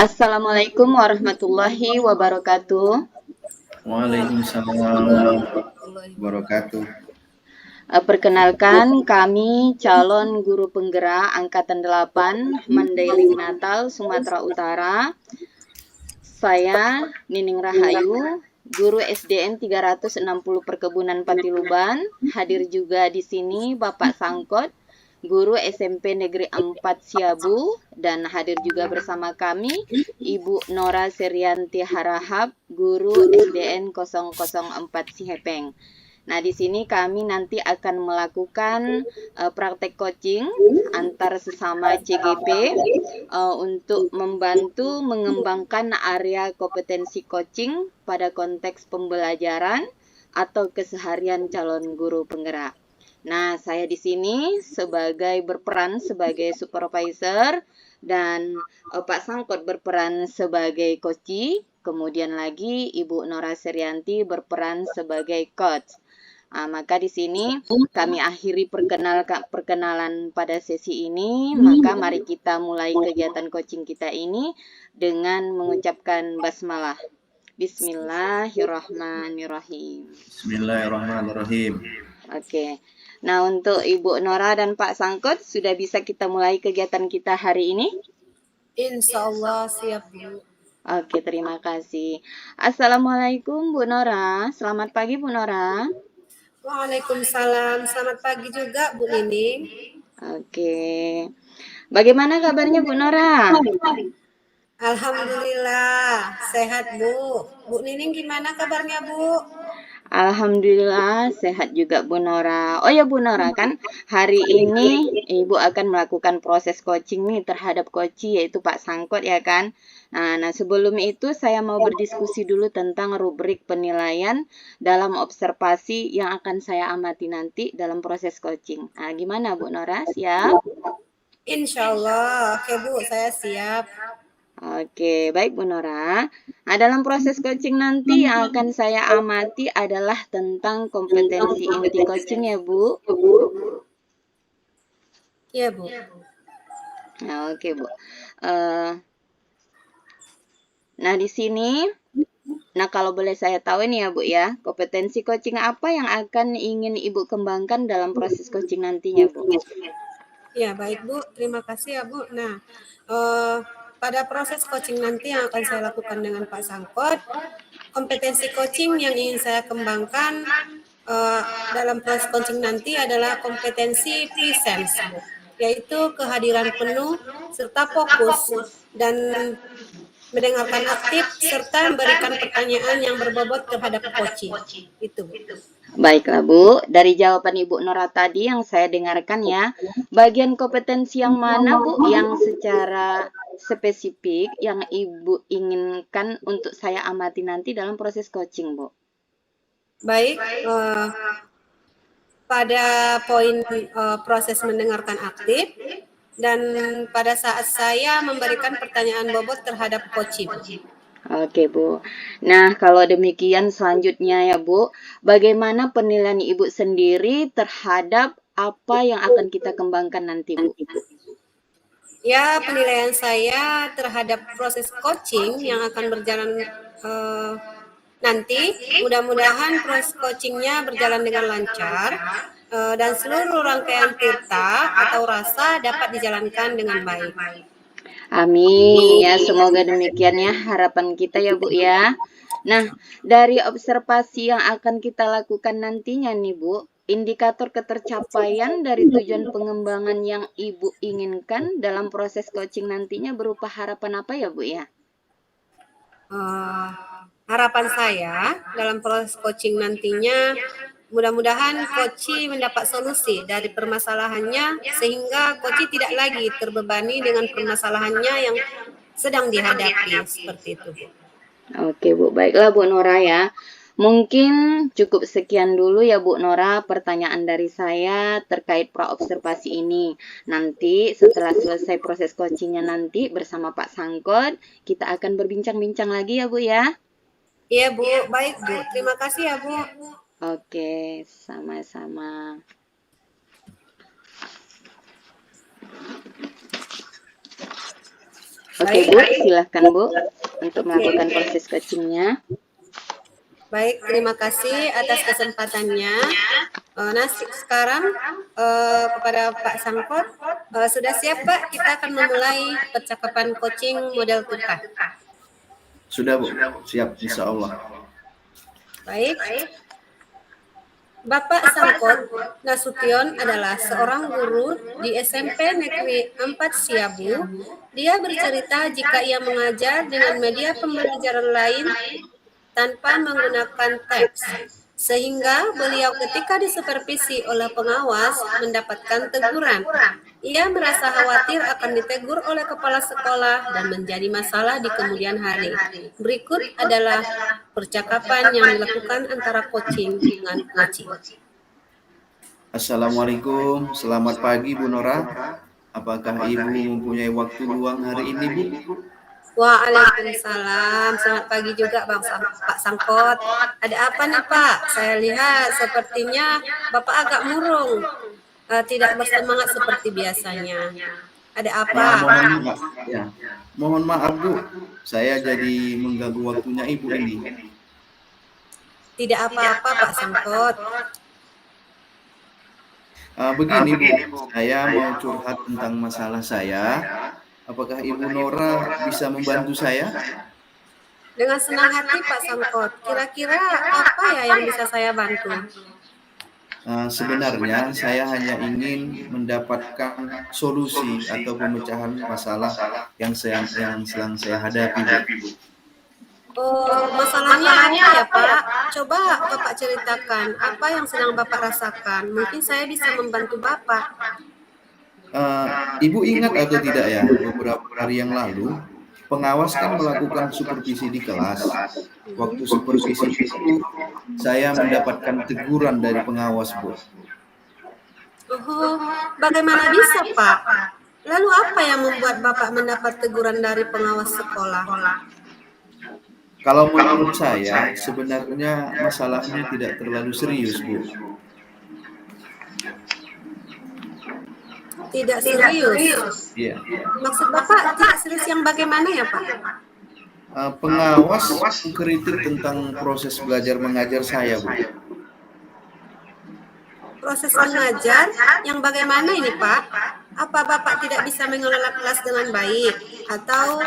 Assalamualaikum warahmatullahi wabarakatuh. Waalaikumsalam warahmatullahi wabarakatuh. Perkenalkan, kami calon guru penggerak Angkatan 8 Mandailing Natal, Sumatera Utara. Saya Nining Rahayu, guru SDN 360 Perkebunan Patiluban. Hadir juga di sini Bapak Sangkot, guru SMP Negeri 4 Siabu, dan hadir juga bersama kami Ibu Nora Serianti Harahap, guru SDN 004 Sihepeng. Nah, di sini kami nanti akan melakukan praktek coaching antar sesama CGP untuk membantu mengembangkan area kompetensi coaching pada konteks pembelajaran atau keseharian calon guru penggerak. Nah, saya di sini berperan sebagai supervisor dan Pak Sangkot berperan sebagai coach, kemudian lagi Ibu Nora Serianti berperan sebagai coach. Maka di sini kami akhiri perkenalan pada sesi ini. Maka mari kita mulai kegiatan coaching kita ini dengan mengucapkan basmalah. Bismillahirrahmanirrahim. Bismillahirrahmanirrahim. Oke. Nah, untuk Ibu Nora dan Pak Sangkot, sudah bisa kita mulai kegiatan kita hari ini? Insya Allah siap, Bu. Oke, terima kasih. Assalamualaikum Bu Nora. Selamat pagi Bu Nora. Waalaikumsalam. Selamat pagi juga Bu Nining. Oke. Bagaimana kabarnya Bu Nora? Alhamdulillah sehat Bu. Bu Nining gimana kabarnya Bu? Alhamdulillah sehat juga Bu Nora. Oh ya Bu Nora, kan hari ini Ibu akan melakukan proses coaching nih terhadap coach yaitu Pak Sangkot ya kan. Nah, sebelum itu saya mau berdiskusi dulu tentang rubrik penilaian dalam observasi yang akan saya amati nanti dalam proses coaching. Nah, gimana Bu Nora? Siap? Insya Allah. Oke Bu, saya siap. Oke, baik Bu Nora. Nah, dalam proses coaching nanti yang akan saya amati adalah tentang kompetensi inti coaching ya Bu. Iya Bu. Nah, oke Bu. Nah, di sini, kalau boleh saya tahu nih ya Bu ya, kompetensi coaching apa yang akan ingin Ibu kembangkan dalam proses coaching nantinya Bu? Ya baik Bu, terima kasih ya Bu. Nah, pada proses coaching nanti yang akan saya lakukan dengan Pak Sangkot, kompetensi coaching yang ingin saya kembangkan dalam proses coaching nanti adalah kompetensi presence, Bu, yaitu kehadiran penuh serta fokus dan mendengarkan aktif serta memberikan pertanyaan yang berbobot terhadap coaching. Itu Bu. Baiklah Bu, dari jawaban Ibu Nora tadi yang saya dengarkan ya, bagian kompetensi yang mana Bu yang secara spesifik yang Ibu inginkan untuk saya amati nanti dalam proses coaching Bu? Baik, pada poin proses mendengarkan aktif dan pada saat saya memberikan pertanyaan bobot terhadap coaching. Oke Bu. Nah, kalau demikian selanjutnya ya Bu, bagaimana penilaian Ibu sendiri terhadap apa yang akan kita kembangkan nanti Bu? Ya, penilaian saya terhadap proses coaching yang akan berjalan nanti, mudah-mudahan proses coachingnya berjalan dengan lancar dan seluruh rangkaian tirta atau rasa dapat dijalankan dengan baik. Amin ya, semoga demikian ya harapan kita ya Bu ya. Nah, dari observasi yang akan kita lakukan nantinya nih Bu, indikator ketercapaian dari tujuan pengembangan yang Ibu inginkan dalam proses coaching nantinya berupa harapan apa ya Bu ya? Harapan saya dalam proses coaching nantinya mudah-mudahan coach mendapat solusi dari permasalahannya sehingga coach tidak lagi terbebani dengan permasalahannya yang sedang dihadapi seperti itu. Oke Bu, baiklah Bu Nora ya. Mungkin cukup sekian dulu ya Bu Nora pertanyaan dari saya terkait praobservasi ini. Nanti setelah selesai proses coachingnya nanti bersama Pak Sangkot, kita akan berbincang-bincang lagi ya Bu ya. Iya Bu, baik Bu. Terima kasih ya Bu. Oke, sama-sama. Oke Bu, silahkan Bu untuk melakukan proses coachingnya. Baik, terima kasih atas kesempatannya. Nah, sekarang kepada Pak Sangkot, sudah siap Pak? Kita akan memulai percakapan coaching model tukar. Sudah Bu, siap insya Allah. Baik. Bapak Sangkot Nasution adalah seorang guru di SMP Negeri 4 Siabu. Dia bercerita jika ia mengajar dengan media pembelajaran lain tanpa menggunakan teks, sehingga beliau ketika disupervisi oleh pengawas mendapatkan teguran. Ia merasa khawatir akan ditegur oleh kepala sekolah dan menjadi masalah di kemudian hari. Berikut adalah percakapan yang dilakukan antara coaching dengan coaching. Assalamualaikum, selamat pagi Bu Nora. Apakah Ibu mempunyai waktu luang hari ini Bu? Waalaikumsalam. Selamat pagi juga Pak Sangkot. Ada apa nih Pak? Saya lihat sepertinya Bapak agak murung, tidak bersemangat seperti biasanya. Ada apa? Mohon maaf Bu, saya jadi mengganggu waktunya Ibu ini. Tidak apa-apa Pak Sangkot. Begini Bu, saya mau curhat tentang masalah saya. Apakah Ibu Nora bisa membantu saya? Dengan senang hati Pak Sangkot. Kira-kira apa ya yang bisa saya bantu? Sebenarnya saya hanya ingin mendapatkan solusi atau pemecahan masalah yang sedang saya hadapi Bu. Oh, masalahnya apa ya Pak? Coba Bapak ceritakan apa yang sedang Bapak rasakan. Mungkin saya bisa membantu Bapak. Ibu ingat atau tidak ya, beberapa hari yang lalu pengawas kan melakukan supervisi di kelas. Waktu supervisi itu saya mendapatkan teguran dari pengawas Bu. Oh, bagaimana bisa Pak? Lalu apa yang membuat Bapak mendapat teguran dari pengawas sekolah? Kalau menurut saya sebenarnya masalahnya tidak terlalu serius Bu. Tidak serius? Iya. Maksud Bapak tidak serius yang bagaimana ya Pak? Pengawas mengkritik tentang proses belajar mengajar saya Bu. Proses mengajar yang bagaimana ini Pak? Apa Bapak tidak bisa mengelola kelas dengan baik? Atau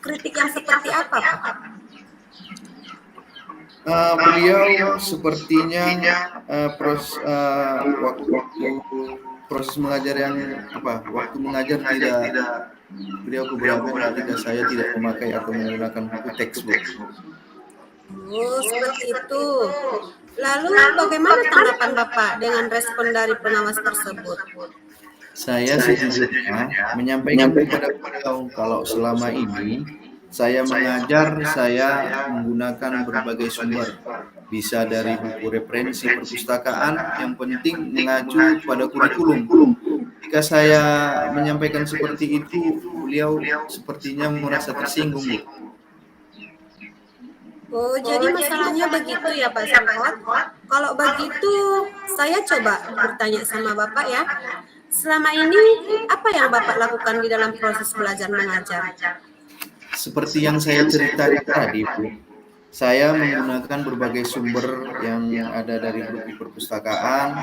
kritik yang seperti apa Pak? Beliau sepertinya proses mengajar yang waktu mengajar tidak beliau keberatan ketika saya tidak memakai atau menggunakan buku textbook. Oh, seperti itu. Lalu bagaimana tanggapan Bapak dengan respon dari pengawas tersebut? Saya sejujurnya menyampaikan kepada beliau kalau selama ini saya mengajar, saya menggunakan berbagai sumber, bisa dari buku referensi perpustakaan, yang penting mengacu pada kurikulum. Jika saya menyampaikan seperti itu, beliau sepertinya merasa tersinggung Bu. Oh, jadi masalahnya begitu ya Pak Sangkot? Kalau begitu, saya coba bertanya sama Bapak ya. Selama ini, apa yang Bapak lakukan di dalam proses belajar mengajar? Seperti yang saya ceritakan tadi Bu, saya menggunakan berbagai sumber yang ada dari buku perpustakaan,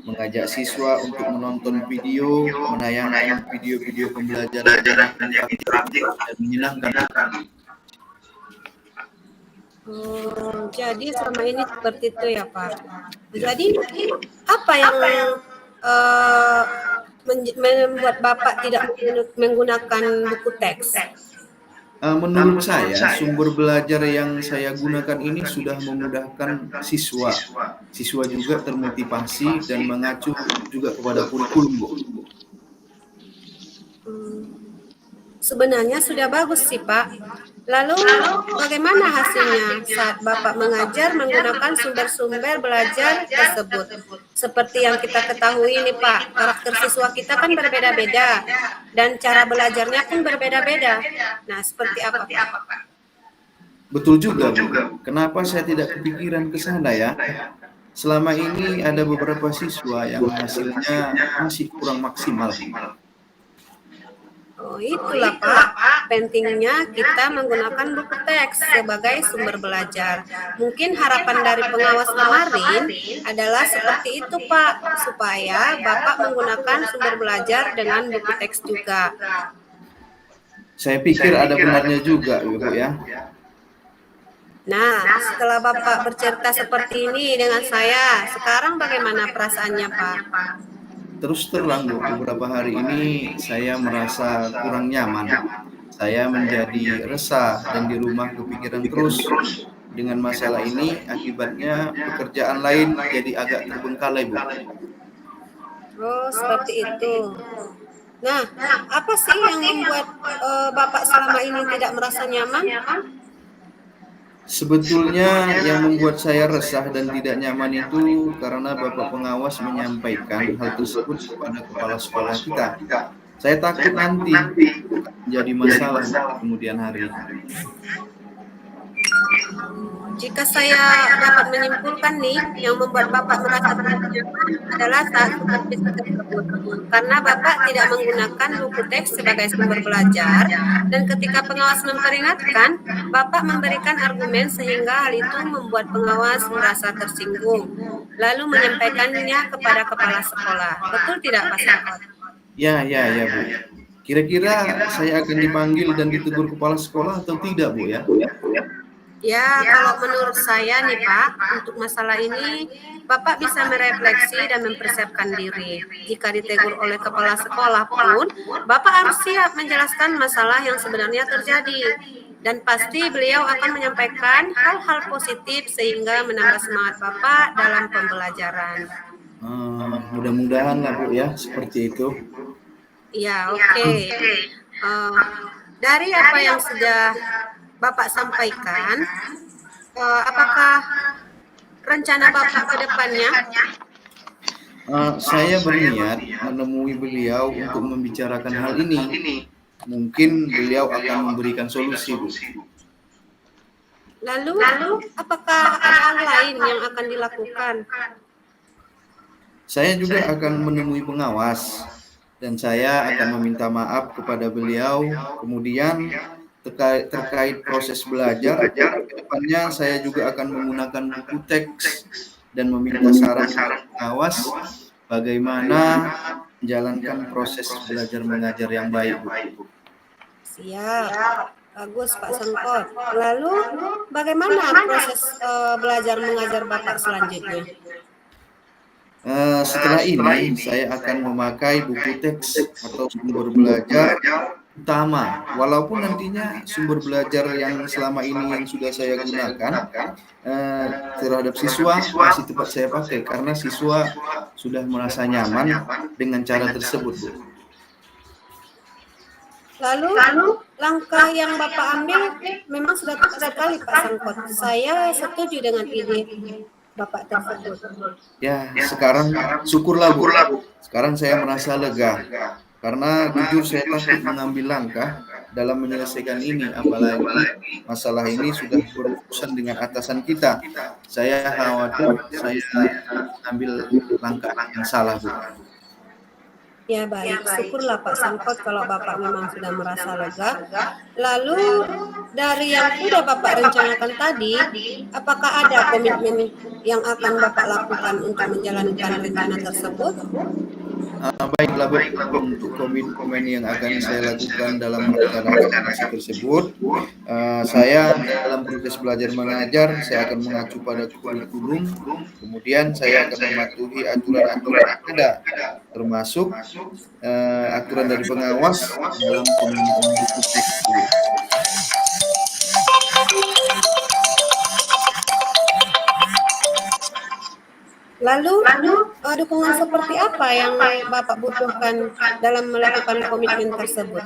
mengajak siswa untuk menonton video, menayangkan video-video pembelajaran yang interaktif dan menyenangkan. Jadi selama ini seperti itu ya Pak. Jadi apa yang membuat Bapak tidak menggunakan buku teks? Menurut saya, sumber belajar yang saya gunakan ini sudah memudahkan siswa. Siswa juga termotivasi dan mengacu juga kepada kurikulum Bu. Sebenarnya sudah bagus sih Pak. Lalu bagaimana hasilnya saat Bapak mengajar menggunakan sumber-sumber belajar tersebut? Seperti yang kita ketahui nih Pak, karakter siswa kita kan berbeda-beda dan cara belajarnya pun berbeda-beda. Nah, seperti apa Pak? Betul juga Bu. Kenapa saya tidak kepikiran ke sana ya? Selama ini ada beberapa siswa yang hasilnya masih kurang maksimal. Oh, itulah Pak, pentingnya kita menggunakan buku teks sebagai sumber belajar. Mungkin harapan dari pengawas kemarin adalah seperti itu Pak, supaya Bapak menggunakan sumber belajar dengan buku teks juga. Saya pikir ada benarnya juga, Bu ya. Nah, setelah Bapak bercerita seperti ini dengan saya, sekarang bagaimana perasaannya Pak? Terus terang, Bu, beberapa hari ini saya merasa kurang nyaman. Saya menjadi resah dan di rumah kepikiran terus. Dengan masalah ini, akibatnya pekerjaan lain jadi agak terbengkalai, Bu. Oh, seperti itu. Nah, apa sih yang membuat Bapak selama ini tidak merasa nyaman? Sebetulnya yang membuat saya resah dan tidak nyaman itu karena Bapak pengawas menyampaikan hal tersebut kepada kepala sekolah kita. Saya takut nanti akan menjadi masalah di kemudian hari. Jika saya dapat menyimpulkan nih, yang membuat Bapak merasa tidak nyaman adalah saat supervisi tersebut. Karena Bapak tidak menggunakan buku teks sebagai sumber belajar, dan ketika pengawas memperingatkan, Bapak memberikan argumen sehingga hal itu membuat pengawas merasa tersinggung, lalu menyampaikannya kepada kepala sekolah. Betul tidak Pak Sangkot? Ya, Bu. Kira-kira saya akan dipanggil dan ditegur kepala sekolah atau tidak, Bu ya? Ya, kalau menurut saya nih Pak, untuk masalah ini Bapak bisa merefleksi dan mempersiapkan diri. Jika ditegur oleh kepala sekolah pun, Bapak harus siap menjelaskan masalah yang sebenarnya terjadi. Dan pasti beliau akan menyampaikan hal-hal positif sehingga menambah semangat Bapak dalam pembelajaran. Mudah-mudahan lah, Bu ya, seperti itu. Ya, oke. Dari apa yang sudah Bapak sampaikan, apakah rencana Bapak ke depannya? Saya berniat menemui beliau untuk membicarakan hal ini. Mungkin beliau akan memberikan solusi, Bu. Lalu apakah ada hal lain yang akan dilakukan? Saya juga akan menemui pengawas dan saya akan meminta maaf kepada beliau. Kemudian terkait proses belajar, ke depannya saya juga akan menggunakan buku teks dan meminta saran pengawas bagaimana menjalankan proses belajar mengajar yang baik, Bu. Siap, bagus Pak Sangkot. Lalu bagaimana proses belajar mengajar Bapak selanjutnya? Setelah ini saya akan memakai buku teks atau sumber belajar utama, walaupun nantinya sumber belajar yang selama ini yang sudah saya gunakan terhadap siswa masih tetap saya pakai karena siswa sudah merasa nyaman dengan cara tersebut, Bu. Lalu langkah yang Bapak ambil memang sudah tepat sekali Pak Sangkot. Saya setuju dengan ide Bapak tersebut. Ya, sekarang syukurlah, Bu. Sekarang saya merasa lega. Karena jujur saya takut mengambil langkah dalam menyelesaikan ini, apalagi masalah ini sudah berurusan dengan atasan kita. Saya khawatir saya ambil langkah yang salah, Bu. Ya baik, syukurlah Pak Sangkot kalau Bapak memang sudah merasa lega. Lalu dari yang sudah Bapak rencanakan tadi, apakah ada komitmen yang akan Bapak lakukan untuk menjalankan rencana tersebut? Baiklah, Bu, untuk komen yang akan saya lakukan dalam melaksanakan tersebut, saya dalam proses belajar mengajar, saya akan mengacu pada kurikulum, kemudian saya akan mematuhi aturan-aturan yang ada, termasuk aturan dari pengawas dalam penggunaan buku teks. Lalu dukungan seperti apa yang Bapak butuhkan dalam melakukan komitmen tersebut?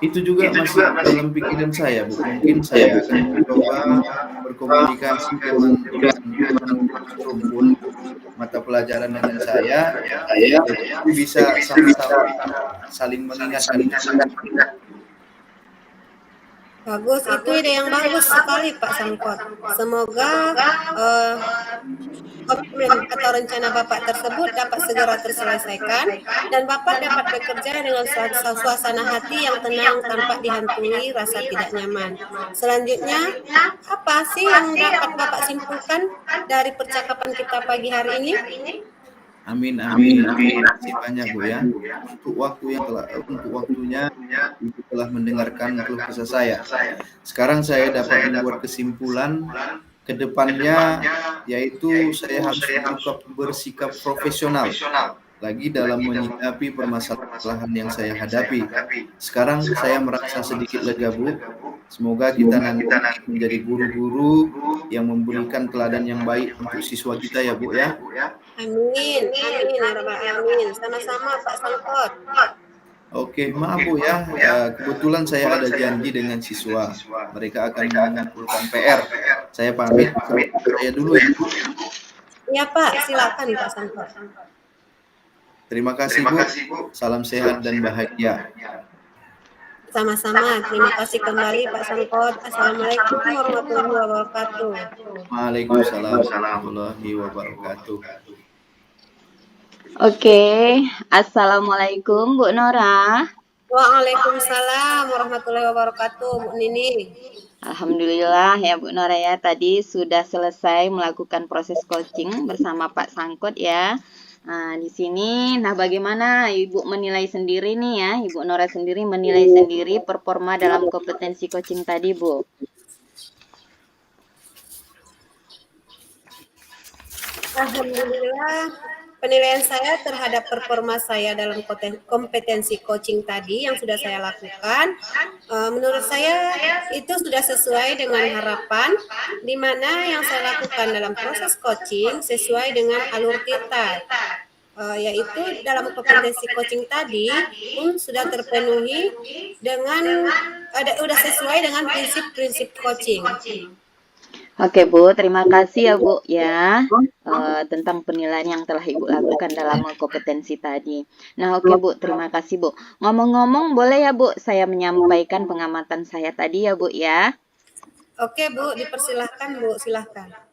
Itu juga masih dalam pikiran saya, Bu. Mungkin saya akan mencoba berkomunikasi dengan rumpun mata pelajaran dengan saya, jadi bisa sama-sama saling mengingatkan. Bagus, itu ide yang bagus sekali Pak Sangkot. Semoga eh, komitmen atau rencana Bapak tersebut dapat segera terselesaikan dan Bapak dapat bekerja dengan suasana hati yang tenang tanpa dihantui rasa tidak nyaman. Selanjutnya, apa sih yang dapat Bapak simpulkan dari percakapan kita pagi hari ini? Amin, amin. Terima kasih banyak Bu ya. Untuk waktunya Ibu telah mendengarkan keluh kesah saya. Sekarang saya dapat membuat kesimpulan ke depannya, yaitu saya harus bersikap profesional lagi dalam menyikapi permasalahan yang saya hadapi. Sekarang saya merasa sedikit lega Bu. Semoga kita nanti menjadi guru-guru yang memberikan teladan yang baik untuk siswa kita ya Bu ya. Amin, amin, ya Rabbal Alamin. Sama-sama Pak Sangkot. Oke, maaf Bu ya, kebetulan saya ada janji dengan siswa. Mereka akan mengumpulkan PR. Saya pamit, saya dulu ya. Iya Pak, silakan Pak Sangkot. Terima kasih Bu, salam sehat dan bahagia. Sama-sama, terima kasih kembali Pak Sangkot. Assalamualaikum warahmatullahi wabarakatuh. Waalaikumsalam warahmatullahi wabarakatuh. Oke, Assalamualaikum Bu Nora. Waalaikumsalam warahmatullahi wabarakatuh, Bu Nini. Alhamdulillah ya Bu Nora ya, tadi sudah selesai melakukan proses coaching bersama Pak Sangkot ya. Nah, di sini, bagaimana Ibu menilai sendiri nih ya, Ibu Nora sendiri menilai sendiri performa dalam kompetensi coaching tadi, Bu? Alhamdulillah, penilaian saya terhadap performa saya dalam kompetensi coaching tadi yang sudah saya lakukan, menurut saya itu sudah sesuai dengan harapan, di mana yang saya lakukan dalam proses coaching sesuai dengan alur Tirta. Yaitu dalam kompetensi coaching tadi pun sudah terpenuhi dengan sudah sesuai dengan prinsip-prinsip coaching. Oke Bu, terima kasih ya Bu ya tentang penilaian yang telah Ibu lakukan dalam kompetensi tadi. Nah oke Bu, terima kasih Bu. Ngomong-ngomong boleh ya Bu, saya menyampaikan pengamatan saya tadi ya Bu ya. Oke Bu, dipersilahkan Bu, silahkan.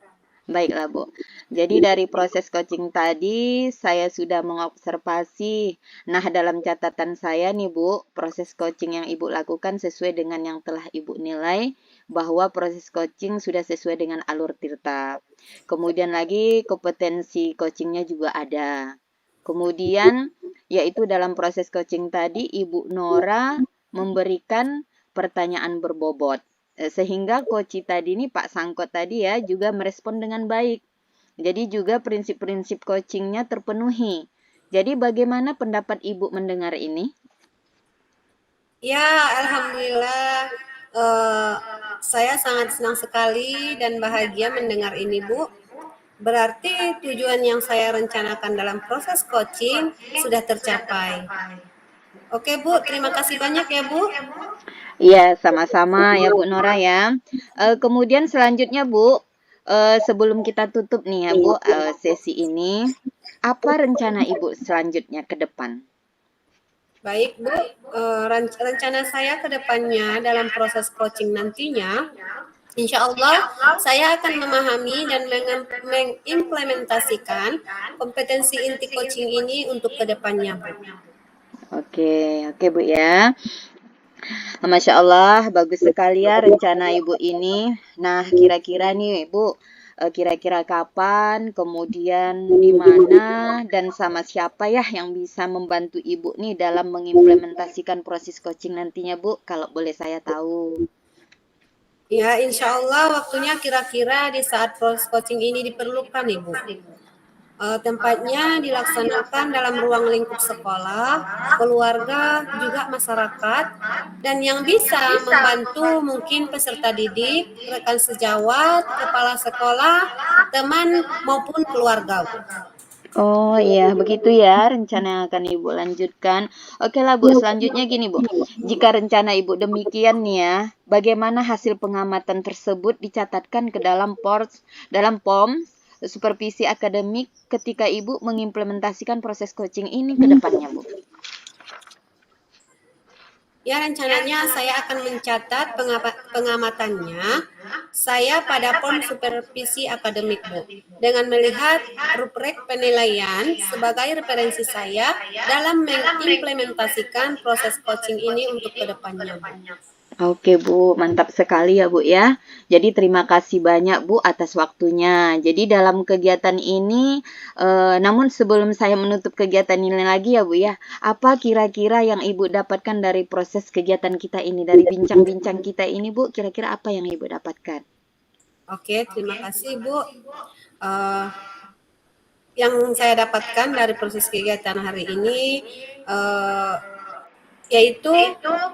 Baiklah Bu, jadi dari proses coaching tadi saya sudah mengobservasi. Nah dalam catatan saya nih Bu, proses coaching yang Ibu lakukan sesuai dengan yang telah Ibu nilai, bahwa proses coaching sudah sesuai dengan alur Tirta. Kemudian lagi kompetensi coachingnya juga ada. Kemudian yaitu dalam proses coaching tadi Ibu Nora memberikan pertanyaan berbobot. Sehingga coach tadi ini Pak Sangkot tadi ya juga merespon dengan baik. Jadi juga prinsip-prinsip coachingnya terpenuhi. Jadi bagaimana pendapat Ibu mendengar ini? Ya, Alhamdulillah. Saya sangat senang sekali dan bahagia mendengar ini Bu. Berarti tujuan yang saya rencanakan dalam proses coaching sudah tercapai. Oke Bu, terima kasih banyak ya Bu. Iya, sama-sama ya Bu Nora ya. Kemudian selanjutnya Bu, sebelum kita tutup nih ya Bu sesi ini, apa rencana Ibu selanjutnya ke depan? Baik Bu, rencana saya ke depannya dalam proses coaching nantinya, insya Allah saya akan memahami dan mengimplementasikan kompetensi inti coaching ini untuk ke depannya Bu. Oke Bu ya. Masya Allah, bagus sekali ya rencana Ibu ini. Nah, kira-kira nih Bu, kira-kira kapan, kemudian di mana, dan sama siapa ya yang bisa membantu Ibu nih dalam mengimplementasikan proses coaching nantinya Bu, kalau boleh saya tahu. Ya, insya Allah waktunya kira-kira di saat proses coaching ini diperlukan Ibu. Tempatnya dilaksanakan dalam ruang lingkup sekolah, keluarga, juga masyarakat, dan yang bisa membantu mungkin peserta didik, rekan sejawat, kepala sekolah, teman, maupun keluarga. Oh iya, begitu ya rencana yang akan Ibu lanjutkan. Oke lah Bu, selanjutnya gini Bu. Jika rencana Ibu demikian nih ya, bagaimana hasil pengamatan tersebut dicatatkan ke dalam POM supervisi akademik ketika Ibu mengimplementasikan proses coaching ini ke depannya Bu? Ya, rencananya saya akan mencatat pengamatannya saya pada form supervisi akademik, Bu. Dengan melihat rubrek penilaian sebagai referensi saya dalam mengimplementasikan proses coaching ini untuk kedepannya, Bu. Oke Bu, mantap sekali ya Bu ya. Jadi terima kasih banyak Bu atas waktunya. Jadi dalam kegiatan ini, namun sebelum saya menutup kegiatan ini lagi ya Bu ya, apa kira-kira yang Ibu dapatkan dari proses kegiatan kita ini, dari bincang-bincang kita ini Bu, kira-kira apa yang Ibu dapatkan? Oke, terima kasih Bu. Yang saya dapatkan dari proses kegiatan hari ini, yaitu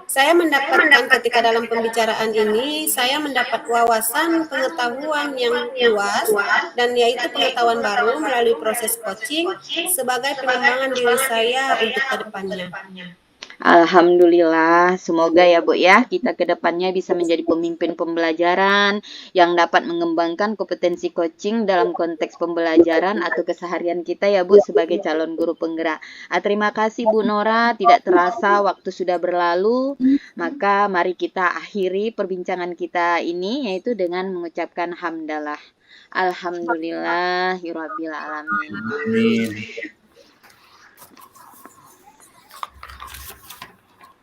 saya mendapatkan ketika dalam pembicaraan ini, saya mendapat wawasan pengetahuan yang luas dan yaitu pengetahuan baru melalui proses coaching sebagai pengembangan diri saya untuk kedepannya. Alhamdulillah, semoga ya Bu ya, kita ke depannya bisa menjadi pemimpin pembelajaran yang dapat mengembangkan kompetensi coaching dalam konteks pembelajaran atau keseharian kita ya Bu sebagai calon guru penggerak. Terima kasih Bu Nora, tidak terasa waktu sudah berlalu, maka mari kita akhiri perbincangan kita ini yaitu dengan mengucapkan hamdalah. Alhamdulillahirabbil alamin. Amin.